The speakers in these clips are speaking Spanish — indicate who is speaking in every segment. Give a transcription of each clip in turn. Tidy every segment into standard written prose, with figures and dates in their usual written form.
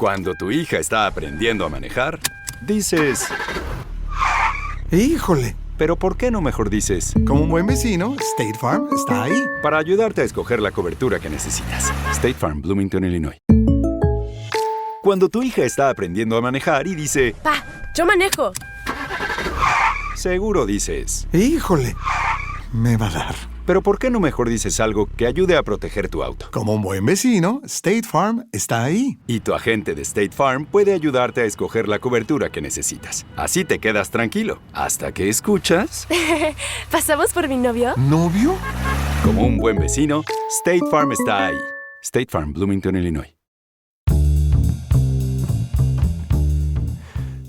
Speaker 1: Cuando tu hija está aprendiendo a manejar, dices...
Speaker 2: ¡Híjole!
Speaker 1: Pero ¿por qué no mejor dices?
Speaker 2: Como un buen vecino, State Farm está ahí.
Speaker 1: Para ayudarte a escoger la cobertura que necesitas. State Farm, Bloomington, Illinois. Cuando tu hija está aprendiendo a manejar y dice...
Speaker 3: ¡Pa! ¡Yo manejo!
Speaker 1: Seguro dices...
Speaker 2: ¡Híjole! Me va a dar.
Speaker 1: Pero ¿por qué no mejor dices algo que ayude a proteger tu auto?
Speaker 2: Como un buen vecino, State Farm está ahí.
Speaker 1: Y tu agente de State Farm puede ayudarte a escoger la cobertura que necesitas. Así te quedas tranquilo. Hasta que escuchas...
Speaker 3: ¿Pasamos por mi novio?
Speaker 2: ¿Novio?
Speaker 1: Como un buen vecino, State Farm está ahí. State Farm, Bloomington, Illinois.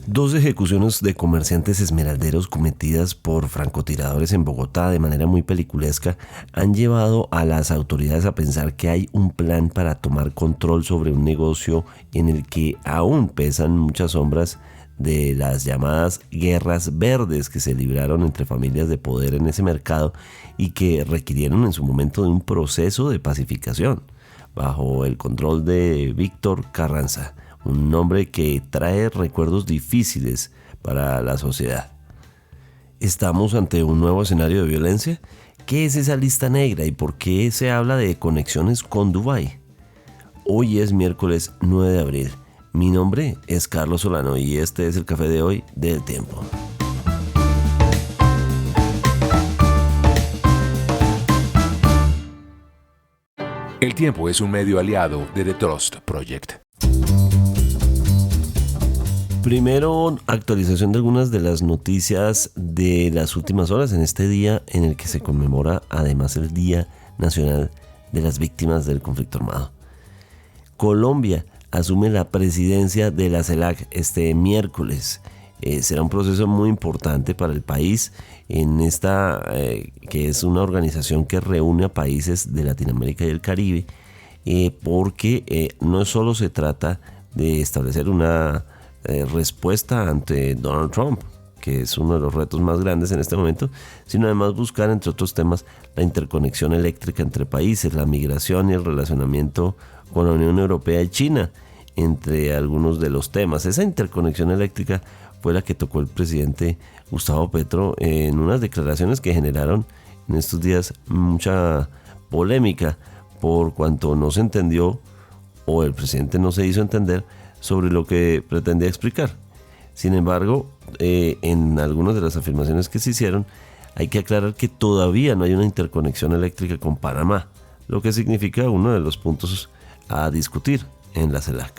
Speaker 4: 2 ejecuciones de comerciantes esmeralderos cometidas por francotiradores en Bogotá de manera muy peliculesca han llevado a las autoridades a pensar que hay un plan para tomar control sobre un negocio en el que aún pesan muchas sombras de las llamadas guerras verdes que se libraron entre familias de poder en ese mercado y que requirieron en su momento de un proceso de pacificación bajo el control de Víctor Carranza, un nombre que trae recuerdos difíciles para la sociedad. ¿Estamos ante un nuevo escenario de violencia? ¿Qué es esa lista negra y por qué se habla de conexiones con Dubái? Hoy es miércoles 9 de abril. Mi nombre es Carlos Solano y este es el café de hoy del Tiempo.
Speaker 5: El Tiempo es un medio aliado de The Trust Project.
Speaker 4: Primero, actualización de algunas de las noticias de las últimas horas en este día en el que se conmemora además el Día Nacional de las Víctimas del Conflicto Armado. Colombia asume la presidencia de la CELAC este miércoles. Será un proceso muy importante para el país en esta que es una organización que reúne a países de Latinoamérica y el Caribe, porque no solo se trata de establecer una respuesta ante Donald Trump, que es uno de los retos más grandes en este momento, sino además buscar, entre otros temas, la interconexión eléctrica entre países, la migración y el relacionamiento con la Unión Europea y China, entre algunos de los temas. Esa interconexión eléctrica fue la que tocó el presidente Gustavo Petro en unas declaraciones que generaron en estos días mucha polémica por cuanto no se entendió o el presidente no se hizo entender sobre lo que pretendía explicar. Sin embargo, en algunas de las afirmaciones que se hicieron, hay que aclarar que todavía no hay una interconexión eléctrica con Panamá, lo que significa uno de los puntos a discutir en la CELAC.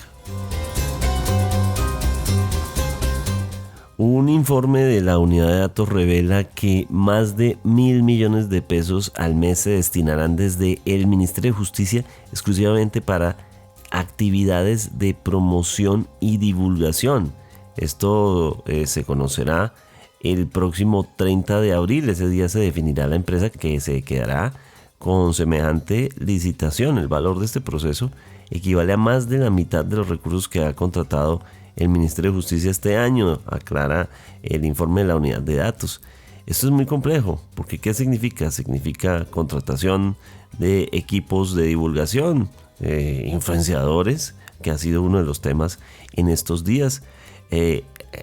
Speaker 4: Un informe de la unidad de datos revela que más de 1.000 millones de pesos al mes se destinarán desde el Ministerio de Justicia exclusivamente para actividades de promoción y divulgación. Esto se conocerá el próximo 30 de abril. Ese día se definirá la empresa que se quedará con semejante licitación. El valor de este proceso equivale a más de la mitad de los recursos que ha contratado el Ministerio de Justicia este año, aclara el informe de la unidad de datos. Esto es muy complejo, porque ¿qué significa? Significa contratación de equipos de divulgación, influenciadores, que ha sido uno de los temas en estos días,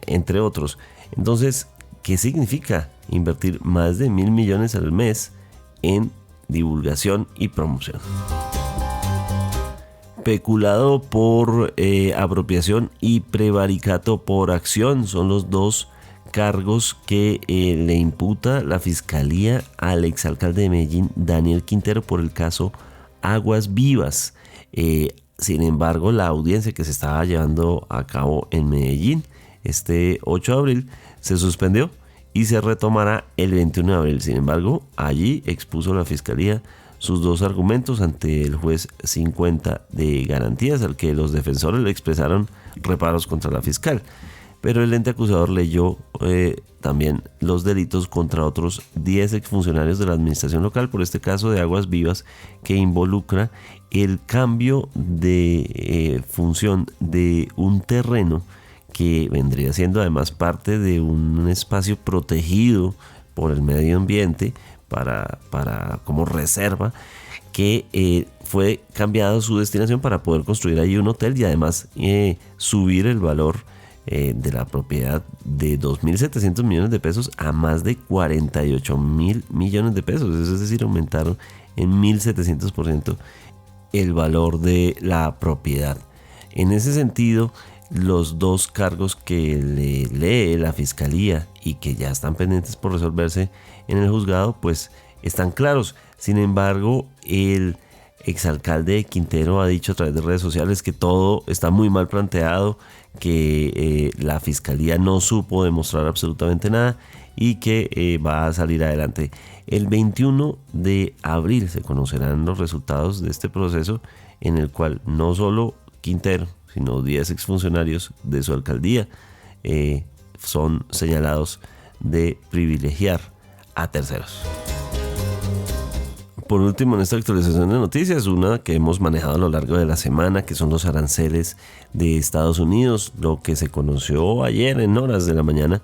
Speaker 4: entre otros. Entonces, ¿qué significa invertir más de 1.000 millones al mes en divulgación y promoción? Peculado por apropiación y prevaricato por acción son los dos cargos que le imputa la Fiscalía al exalcalde de Medellín, Daniel Quintero, por el caso Aguas Vivas. Sin embargo, la audiencia que se estaba llevando a cabo en Medellín este 8 de abril se suspendió y se retomará el 21 de abril. Sin embargo, allí expuso la Fiscalía sus dos argumentos ante el juez 50 de garantías, al que los defensores le expresaron reparos contra la fiscal. Pero el ente acusador leyó también los delitos contra otros 10 exfuncionarios de la administración local por este caso de Aguas Vivas, que involucra el cambio de función de un terreno que vendría siendo además parte de un espacio protegido por el medio ambiente para como reserva, que fue cambiado su destinación para poder construir ahí un hotel y además subir el valor de la propiedad de 2.700 millones de pesos a más de 48.000 millones de pesos. Es decir, aumentaron en 1.700% el valor de la propiedad. En ese sentido, los dos cargos que le lee la fiscalía y que ya están pendientes por resolverse en el juzgado, pues están claros. Sin embargo, el exalcalde de Quintero ha dicho a través de redes sociales que todo está muy mal planteado, que la fiscalía no supo demostrar absolutamente nada y que va a salir adelante. El 21 de abril se conocerán los resultados de este proceso, en el cual no solo Quintero, sino 10 exfuncionarios de su alcaldía son señalados de privilegiar a terceros. Por último, en esta actualización de noticias, una que hemos manejado a lo largo de la semana, que son los aranceles de Estados Unidos. Lo que se conoció ayer en horas de la mañana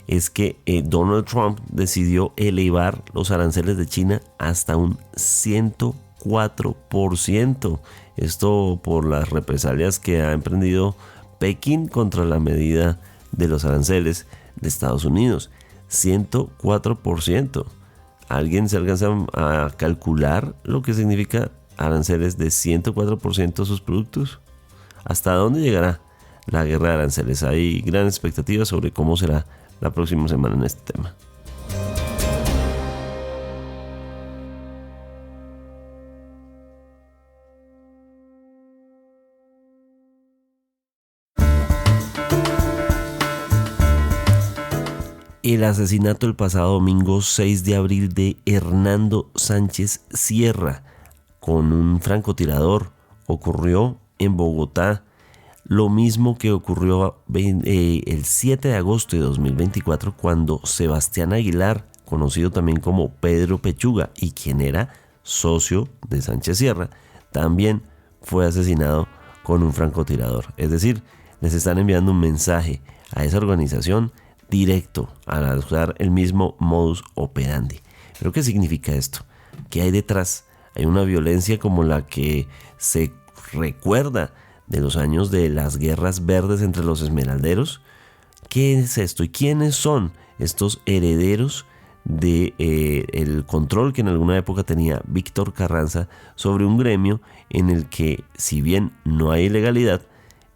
Speaker 4: es que Donald Trump decidió elevar los aranceles de China hasta un 104%. Esto por las represalias que ha emprendido Pekín contra la medida de los aranceles de Estados Unidos. 104%. ¿Alguien se alcanza a calcular lo que significa aranceles de 104% a sus productos? ¿Hasta dónde llegará la guerra de aranceles? Hay gran expectativa sobre cómo será la próxima semana en este tema. El asesinato el pasado domingo 6 de abril de Hernando Sánchez Sierra con un francotirador ocurrió en Bogotá. Lo mismo que ocurrió el 7 de agosto de 2024 cuando Sebastián Aguilar, conocido también como Pedro Pechuga y quien era socio de Sánchez Sierra, también fue asesinado con un francotirador. Es decir, les están enviando un mensaje a esa organización directo al usar el mismo modus operandi. ¿Pero qué significa esto? ¿Qué hay detrás? Hay una violencia como la que se recuerda de los años de las guerras verdes entre los esmeralderos. ¿Qué es esto? ¿Y quiénes son estos herederos de el control que en alguna época tenía Víctor Carranza sobre un gremio en el que, si bien no hay ilegalidad,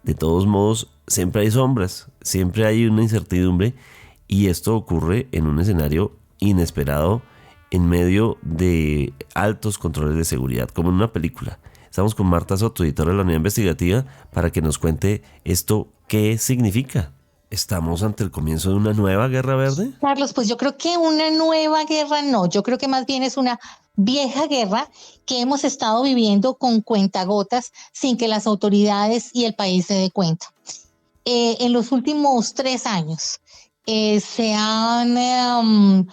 Speaker 4: de todos modos siempre hay sombras, siempre hay una incertidumbre, y esto ocurre en un escenario inesperado en medio de altos controles de seguridad, como en una película? Estamos con Marta Soto, editora de la Unidad Investigativa, para que nos cuente esto, ¿qué significa? ¿Estamos ante el comienzo de una nueva guerra verde?
Speaker 6: Carlos, pues yo creo que una nueva guerra no, yo creo que más bien es una vieja guerra que hemos estado viviendo con cuentagotas sin que las autoridades y el país se dé cuenta. En los últimos 3 años se han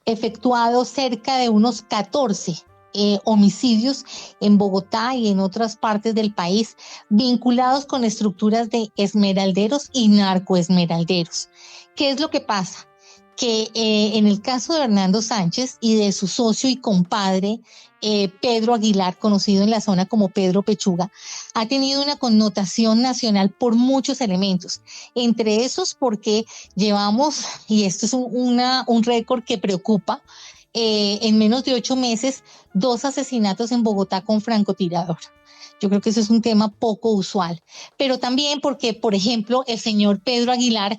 Speaker 6: efectuado cerca de unos 14 homicidios en Bogotá y en otras partes del país vinculados con estructuras de esmeralderos y narcoesmeralderos. ¿Qué es lo que pasa? Que en el caso de Hernando Sánchez y de su socio y compadre Pedro Aguilar, conocido en la zona como Pedro Pechuga, ha tenido una connotación nacional por muchos elementos, entre esos porque llevamos, y esto es un récord que preocupa, en menos de 8 meses, 2 asesinatos en Bogotá con francotirador. Yo creo que eso es un tema poco usual, pero también porque, por ejemplo, el señor Pedro Aguilar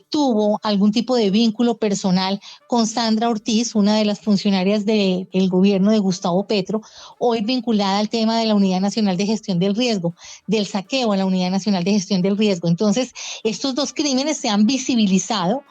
Speaker 6: tuvo algún tipo de vínculo personal con Sandra Ortiz, una de las funcionarias del gobierno de Gustavo Petro, hoy vinculada al tema de la Unidad Nacional de Gestión del Riesgo, del saqueo a la Unidad Nacional de Gestión del Riesgo. Entonces, estos 2 crímenes se han visibilizado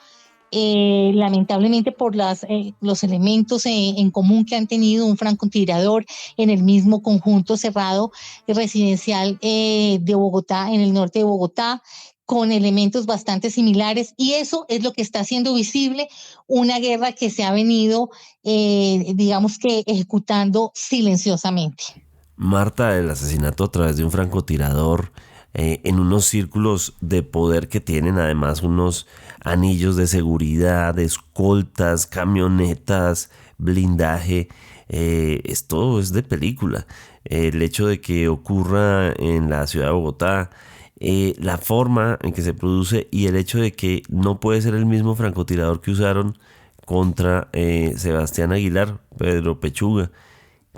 Speaker 6: lamentablemente por los elementos en común que han tenido, un francotirador en el mismo conjunto cerrado residencial de Bogotá, en el norte de Bogotá, con elementos bastante similares, y eso es lo que está haciendo visible una guerra que se ha venido, digamos que ejecutando silenciosamente.
Speaker 4: Marta, el asesinato a través de un francotirador en unos círculos de poder que tienen además unos anillos de seguridad, escoltas, camionetas, blindaje, esto es de película. el hecho de que ocurra en la ciudad de Bogotá, la forma en que se produce y el hecho de que no puede ser el mismo francotirador que usaron contra Sebastián Aguilar, Pedro Pechuga.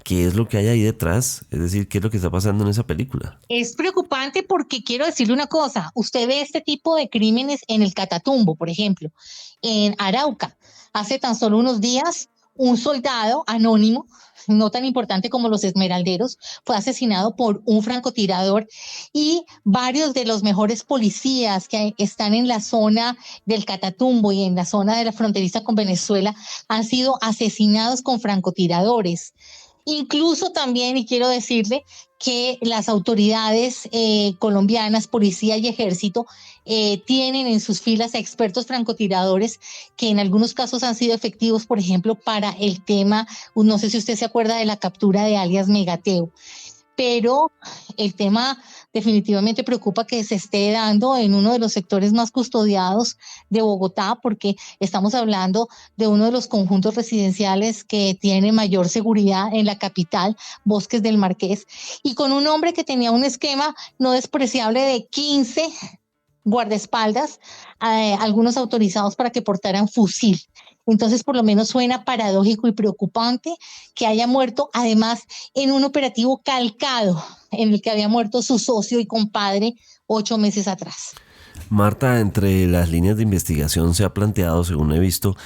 Speaker 4: ¿Qué es lo que hay ahí detrás? Es decir, ¿qué es lo que está pasando en esa película?
Speaker 6: Es preocupante porque quiero decirle una cosa, usted ve este tipo de crímenes en el Catatumbo, por ejemplo, en Arauca. Hace tan solo unos días, un soldado anónimo, no tan importante como los esmeralderos, fue asesinado por un francotirador y varios de los mejores policías que están en la zona del Catatumbo y en la zona de la fronteriza con Venezuela han sido asesinados con francotiradores. Incluso también, y quiero decirle que las autoridades colombianas, policía y ejército, tienen en sus filas a expertos francotiradores que en algunos casos han sido efectivos, por ejemplo, para el tema, no sé si usted se acuerda de la captura de alias Megateo, pero el tema definitivamente preocupa que se esté dando en uno de los sectores más custodiados de Bogotá, porque estamos hablando de uno de los conjuntos residenciales que tiene mayor seguridad en la capital, Bosques del Marqués, y con un hombre que tenía un esquema no despreciable de 15 guardaespaldas, algunos autorizados para que portaran fusil. Entonces, por lo menos suena paradójico y preocupante que haya muerto, además, en un operativo calcado en el que había muerto su socio y compadre 8 meses atrás.
Speaker 4: Marta, entre las líneas de investigación se ha planteado, según he visto,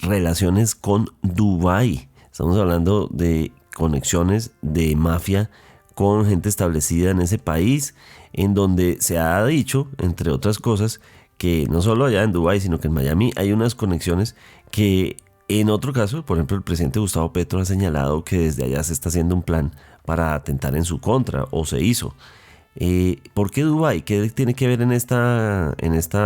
Speaker 4: relaciones con Dubái. Estamos hablando de conexiones de mafia con gente establecida en ese país, en donde se ha dicho, entre otras cosas, que no solo allá en Dubái, sino que en Miami hay unas conexiones que en otro caso, por ejemplo, el presidente Gustavo Petro ha señalado que desde allá se está haciendo un plan para atentar en su contra, o se hizo. ¿Por qué Dubái? ¿Qué tiene que ver en esta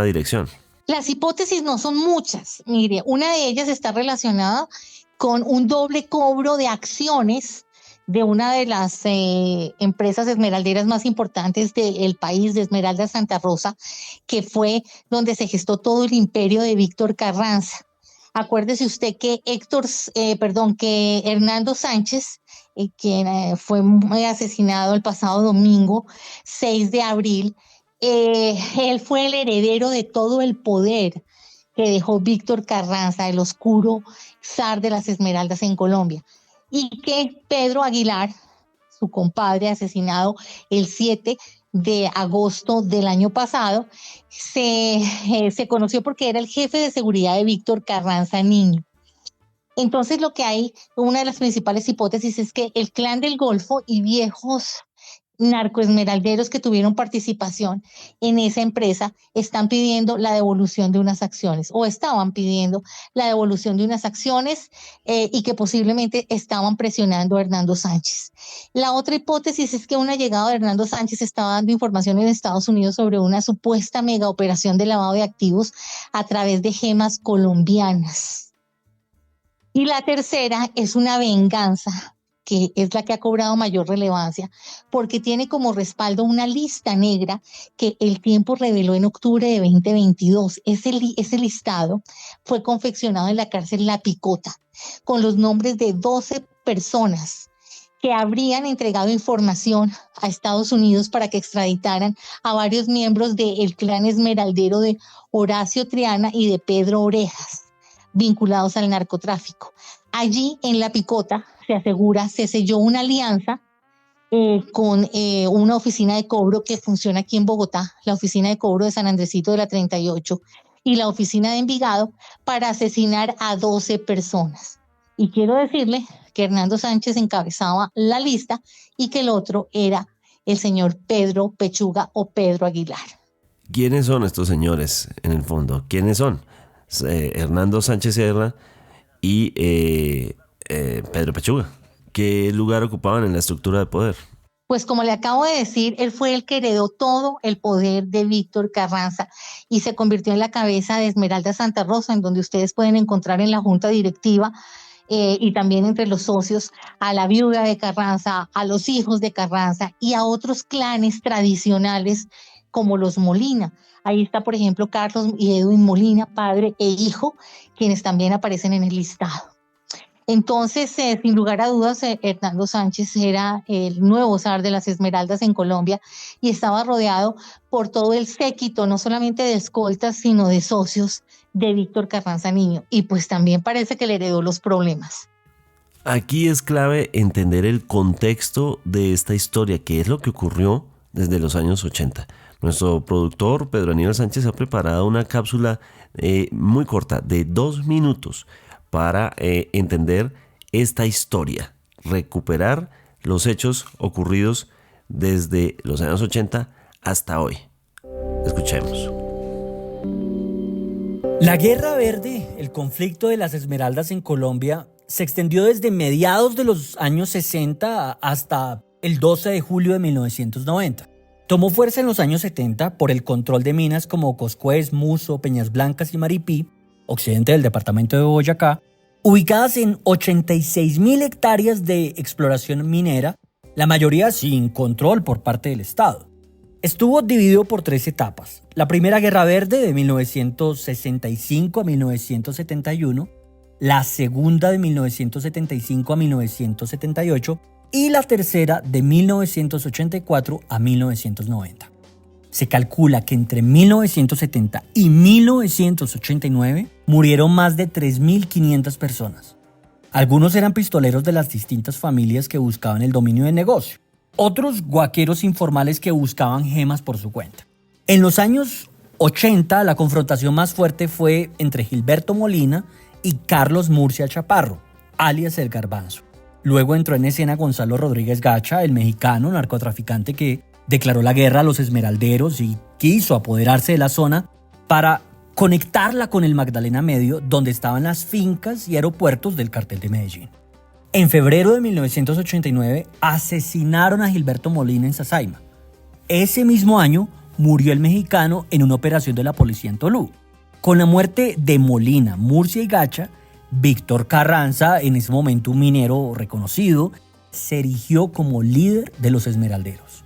Speaker 4: dirección?
Speaker 6: Las hipótesis no son muchas. Mire, una de ellas está relacionada con un doble cobro de acciones de una de las empresas esmeralderas más importantes del país, de Esmeraldas Santa Rosa, que fue donde se gestó todo el imperio de Víctor Carranza. Acuérdese usted que que Hernando Sánchez, quien fue asesinado el pasado domingo, 6 de abril, él fue el heredero de todo el poder que dejó Víctor Carranza, el oscuro zar de las Esmeraldas en Colombia. Y que Pedro Aguilar, su compadre asesinado el 7 de agosto del año pasado, se conoció porque era el jefe de seguridad de Víctor Carranza Niño. Entonces lo que hay, una de las principales hipótesis es que el Clan del Golfo y viejos narcoesmeralderos que tuvieron participación en esa empresa están pidiendo la devolución de unas acciones o estaban pidiendo la devolución de unas acciones y que posiblemente estaban presionando a Hernando Sánchez. La otra hipótesis es que una llegada de Hernando Sánchez estaba dando información en Estados Unidos sobre una supuesta mega operación de lavado de activos a través de gemas colombianas. Y la tercera es una venganza, que es la que ha cobrado mayor relevancia, porque tiene como respaldo una lista negra que El Tiempo reveló en octubre de 2022. Ese listado fue confeccionado en la cárcel La Picota, con los nombres de 12 personas que habrían entregado información a Estados Unidos para que extraditaran a varios miembros del clan esmeraldero de Horacio Triana y de Pedro Orejas, vinculados al narcotráfico. Allí en La Picota se selló una alianza con una oficina de cobro que funciona aquí en Bogotá, la oficina de cobro de San Andresito de la 38 y la oficina de Envigado, para asesinar a 12 personas. Y quiero decirle que Hernando Sánchez encabezaba la lista y que el otro era el señor Pedro Pechuga o Pedro Aguilar.
Speaker 4: ¿Quiénes son estos señores en el fondo? ¿Quiénes son? Hernando Sánchez Sierra y Pedro Pechuga. ¿Qué lugar ocupaban en la estructura de poder?
Speaker 6: Pues como le acabo de decir, él fue el que heredó todo el poder de Víctor Carranza y se convirtió en la cabeza de Esmeraldas Santa Rosa, en donde ustedes pueden encontrar en la junta directiva y también entre los socios a la viuda de Carranza, a los hijos de Carranza y a otros clanes tradicionales como los Molina. Ahí está, por ejemplo, Carlos y Edwin Molina, padre e hijo, quienes también aparecen en el listado. Entonces, sin lugar a dudas, Hernando Sánchez era el nuevo zar de las esmeraldas en Colombia y estaba rodeado por todo el séquito, no solamente de escoltas, sino de socios de Víctor Carranza Niño. Y pues también parece que le heredó los problemas.
Speaker 4: Aquí es clave entender el contexto de esta historia, qué es lo que ocurrió desde los años 80. Nuestro productor Pedro Aníbal Sánchez ha preparado una cápsula muy corta de 2 minutos para entender esta historia, recuperar los hechos ocurridos desde los años 80 hasta hoy. Escuchemos.
Speaker 7: La Guerra Verde, el conflicto de las esmeraldas en Colombia, se extendió desde mediados de los años 60 hasta el 12 de julio de 1990. Tomó fuerza en los años 70 por el control de minas como Coscuez, Muso, Peñas Blancas y Maripí, occidente del departamento de Boyacá, ubicadas en 86.000 hectáreas de exploración minera, la mayoría sin control por parte del Estado. Estuvo dividido por 3 etapas. La primera Guerra Verde de 1965 a 1971, la segunda de 1975 a 1978 y la tercera de 1984 a 1990. Se calcula que entre 1970 y 1989 murieron más de 3.500 personas. Algunos eran pistoleros de las distintas familias que buscaban el dominio del negocio. Otros guaqueros informales que buscaban gemas por su cuenta. En los años 80, la confrontación más fuerte fue entre Gilberto Molina y Carlos Murcia Chaparro, alias El Garbanzo. Luego entró en escena Gonzalo Rodríguez Gacha, el mexicano narcotraficante que declaró la guerra a los esmeralderos y quiso apoderarse de la zona para conectarla con el Magdalena Medio, donde estaban las fincas y aeropuertos del cartel de Medellín. En febrero de 1989 asesinaron a Gilberto Molina en Sasaima. Ese mismo año murió el mexicano en una operación de la policía en Tolú. Con la muerte de Molina, Murcia y Gacha, Víctor Carranza, en ese momento un minero reconocido, se erigió como líder de los esmeralderos.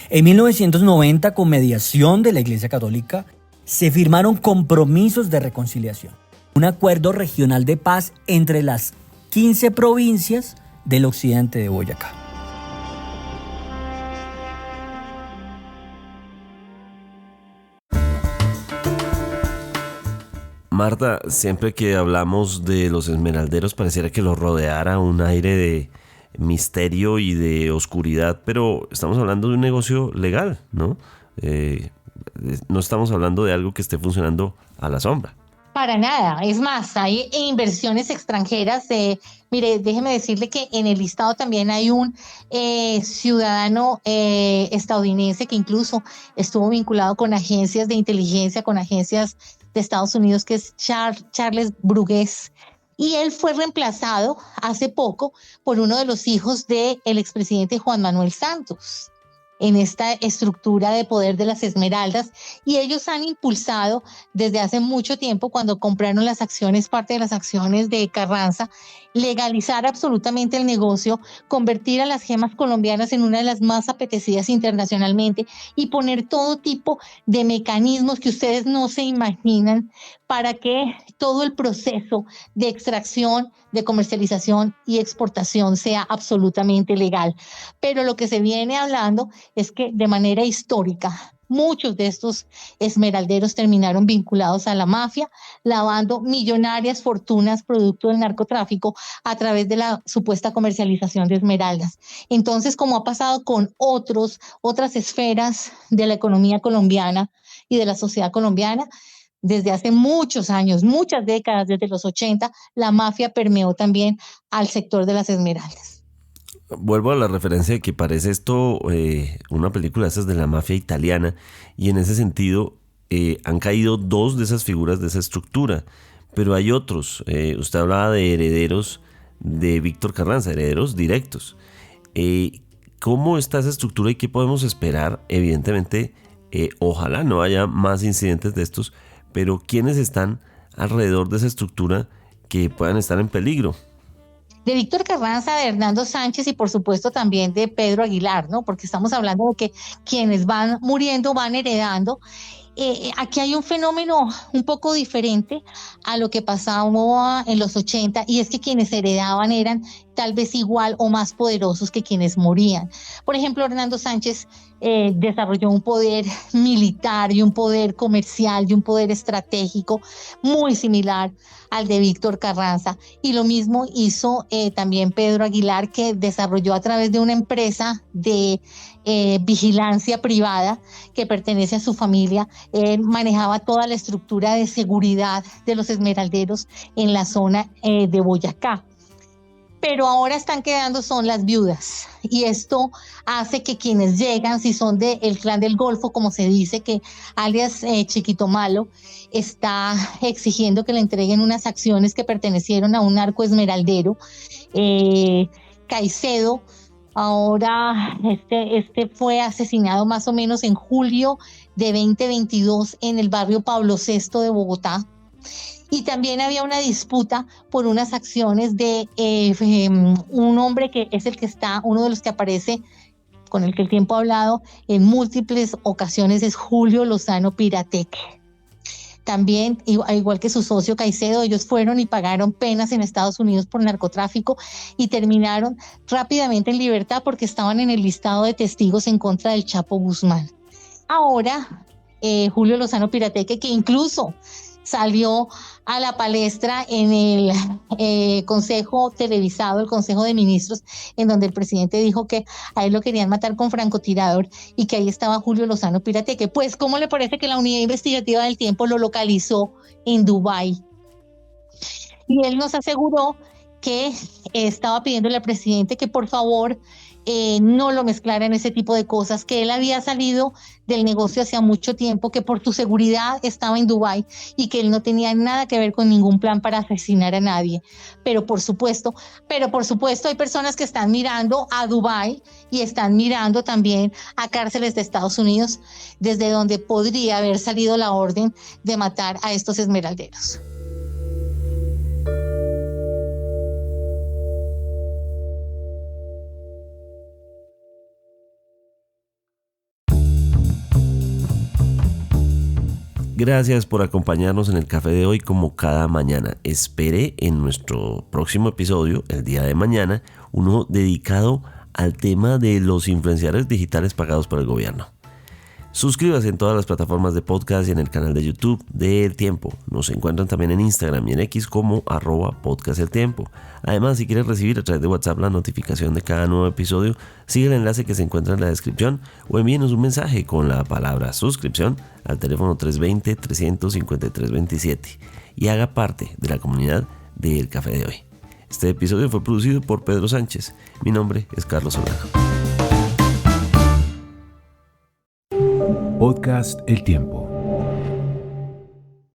Speaker 7: En 1990, con mediación de la Iglesia Católica, se firmaron compromisos de reconciliación, un acuerdo regional de paz entre las 15 provincias del occidente de Boyacá.
Speaker 4: Marta, siempre que hablamos de los esmeralderos pareciera que los rodeara un aire de misterio y de oscuridad, pero estamos hablando de un negocio legal, ¿no? No estamos hablando de algo que esté funcionando a la sombra.
Speaker 6: Para nada, es más, hay inversiones extranjeras. Mire, déjeme decirle que en el listado también hay un ciudadano estadounidense que incluso estuvo vinculado con agencias de inteligencia, con agencias de Estados Unidos, que es Charles Brugués. Y él fue reemplazado hace poco por uno de los hijos del expresidente Juan Manuel Santos en esta estructura de poder de las esmeraldas, y ellos han impulsado desde hace mucho tiempo, cuando compraron las acciones, parte de las acciones de Carranza, legalizar absolutamente el negocio, convertir a las gemas colombianas en una de las más apetecidas internacionalmente y poner todo tipo de mecanismos que ustedes no se imaginan para que todo el proceso de extracción, de comercialización y exportación sea absolutamente legal. Pero lo que se viene hablando es que de manera histórica muchos de estos esmeralderos terminaron vinculados a la mafia, lavando millonarias fortunas producto del narcotráfico a través de la supuesta comercialización de esmeraldas. Entonces, como ha pasado con otras esferas de la economía colombiana y de la sociedad colombiana, desde hace muchos años, muchas décadas, desde los 80, la mafia permeó también al sector de las esmeraldas.
Speaker 4: Vuelvo a la referencia de que parece esto una película de esas de la mafia italiana, y en ese sentido han caído 2 de esas figuras de esa estructura, pero hay otros. Usted hablaba de herederos de Víctor Carranza, herederos directos. ¿Cómo está esa estructura y qué podemos esperar? Evidentemente, ojalá no haya más incidentes de estos, pero ¿quiénes están alrededor de esa estructura que puedan estar en peligro?
Speaker 6: De Víctor Carranza, de Hernando Sánchez y por supuesto también de Pedro Aguilar, ¿no? Porque estamos hablando de que quienes van muriendo van heredando. aquí hay un fenómeno un poco diferente a lo que pasaba en los 80, y es que quienes heredaban eran tal vez igual o más poderosos que quienes morían. Por ejemplo, Hernando Sánchez desarrolló un poder militar y un poder comercial y un poder estratégico muy similar al de Víctor Carranza, y lo mismo hizo también Pedro Aguilar, que desarrolló a través de una empresa de vigilancia privada que pertenece a su familia. Él manejaba toda la estructura de seguridad de los esmeralderos en la zona de Boyacá. Pero ahora están quedando son las viudas, y esto hace que quienes llegan, si son del clan del Golfo, como se dice, que alias Chiquito Malo, está exigiendo que le entreguen unas acciones que pertenecieron a un narco esmeraldero. Caicedo, ahora este fue asesinado más o menos en julio de 2022 en el barrio Pablo VI de Bogotá. Y también había una disputa por unas acciones de un hombre que es uno de los que aparece, con el que el tiempo ha hablado en múltiples ocasiones, es Julio Lozano Pirateque. También, igual que su socio Caicedo, ellos fueron y pagaron penas en Estados Unidos por narcotráfico y terminaron rápidamente en libertad porque estaban en el listado de testigos en contra del Chapo Guzmán. Ahora, Julio Lozano Pirateque, que incluso salió a la palestra en el Consejo televisado, el Consejo de Ministros, en donde el presidente dijo que a él lo querían matar con francotirador y que ahí estaba Julio Lozano Pirateque. Pues, ¿cómo le parece que la Unidad Investigativa del Tiempo lo localizó en Dubái? Y él nos aseguró que estaba pidiéndole al presidente que por favor no lo mezclara en ese tipo de cosas, que él había salido del negocio hacía mucho tiempo, que por tu seguridad estaba en Dubái y que él no tenía nada que ver con ningún plan para asesinar a nadie. Pero por supuesto hay personas que están mirando a Dubái y están mirando también a cárceles de Estados Unidos, desde donde podría haber salido la orden de matar a estos esmeralderos.
Speaker 4: Gracias por acompañarnos en el café de hoy como cada mañana. Espere en nuestro próximo episodio, el día de mañana, uno dedicado al tema de los influenciadores digitales pagados por el gobierno. Suscríbase en todas las plataformas de podcast y en el canal de YouTube de El Tiempo. Nos encuentran también en Instagram y en X como @podcasteltiempo. Además, si quieres recibir a través de WhatsApp la notificación de cada nuevo episodio, sigue el enlace que se encuentra en la descripción o envíenos un mensaje con la palabra suscripción al teléfono 320-353-27 y haga parte de la comunidad de El Café de Hoy. Este episodio fue producido por Pedro Sánchez. Mi nombre es Carlos Solano.
Speaker 5: Podcast El Tiempo.